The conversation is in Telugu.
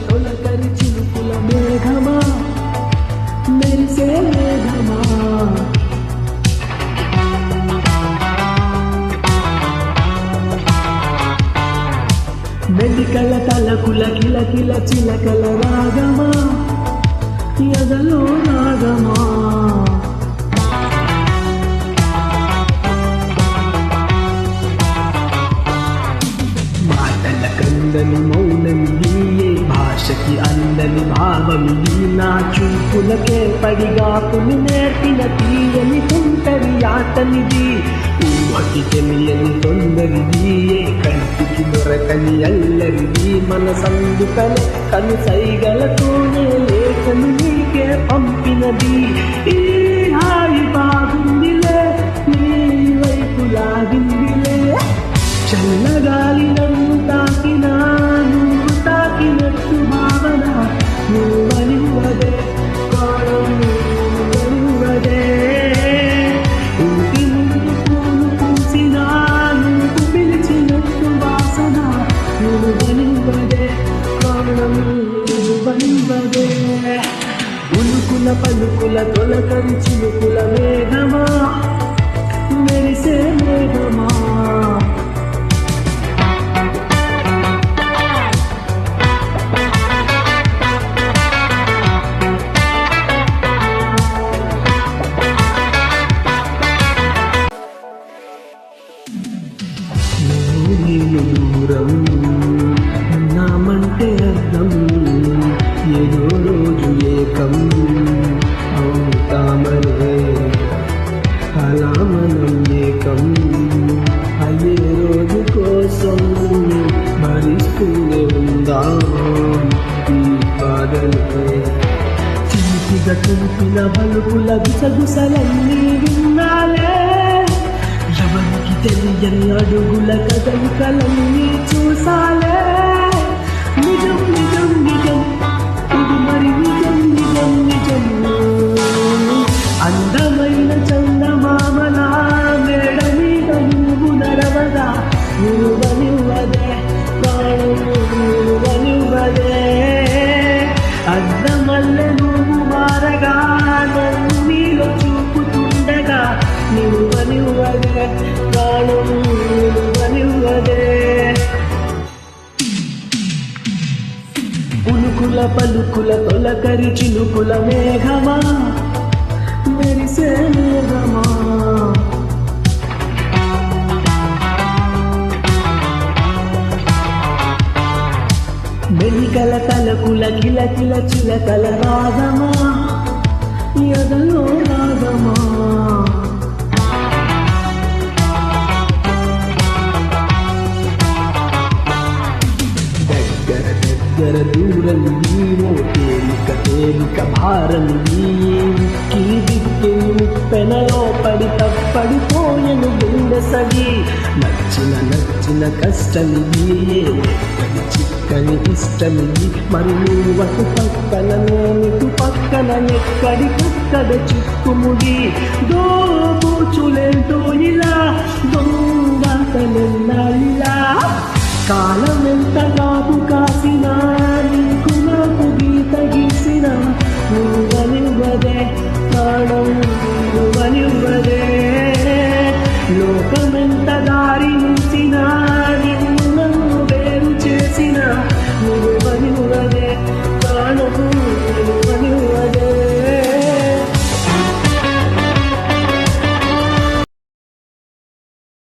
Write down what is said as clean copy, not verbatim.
తొలకరి చినుకుల మేఘమా మెరిసే మేఘమా మెలికల తలకుల కిలకిల చిలకల రాగమా ఎదలో రాగమా మాటల కందని మౌనమియే భాషకి అందని భావమిది నా చూపులకే పడిగాపుని నేర్పిన తీయని తుంటరి ఆటనిది ఊహకి తెలియని తొందరిది కంటికి దొరకని అల్లరిది మన సందుకలే కను సైగలతోనే లేఖను నీకే పంపినది ఈ హాయి బాగుందిలే నీ వైపు లాగిందిలే చల్లగాలి నన్ను తాకినా నువ్వు తాకినట్టు భావన నువ్వనివ్వదే కాలం నువ్వనివ్వదే ఇంటి ముందు పూలు పూసినా నువ్వు పిలిచినట్టు వాసన నువ్వనివ్వదే కాలం నువ్వనివ్వదే ఉలుకుల పలుకుల తొలకరి చిలుకుల మేఘమా మెరిసే మేఘమా దూరం నామంటే అర్థం ఏదో రోజు ఏకం అవుతామనే అలా మనం ఏకం అయ్యే రోజు కోసం భరిస్తూనే ఉందాం ఈ బాధలే చిలిపిగా తుంపిన బలుపుల గుసగుసలన్నీ విన్నాలే ఎవరికి తెలియని అడుగుల కదలికలన్నీ చూసాలే నిజం నిజం నిజం ఇది మరి నిజం నిజం నిజం అందమైన చందమామలా మేడ మీద నువ్వు నడవగా నువ్వనివ్వదే ప్రాణం నువ్వనివ్వదే అద్దమల్లె నువ్వు మారగా నన్ను నీలో చూపుతుండగా నువ్వనివ్వదే ప్రాణం నువ్వనివ్వదే ఉలుకుల పలుకుల తొలకరి చినుకుల మేఘమా మెరిసే మేఘమా మెలికల తలకుల కిలకిల చిలకల రాగమా ఎదలో రాగమా దగ్గర దూరం నీవో తేలిక తేలిక భారం దిక్కి ముప్పెనలో పడి తప్పడిపోయను గుండె సగి నచ్చిన కష్టమిది చిక్కని ఇష్టమిది మరి నువ్వటు పక్కన నేనిటు పక్కన ఎక్కడికక్కడ చిక్కుముడి దోబూచులేంటో ఇలా దొంగతనెన్నాళ్ళిలా కాలం ఎంత కాదు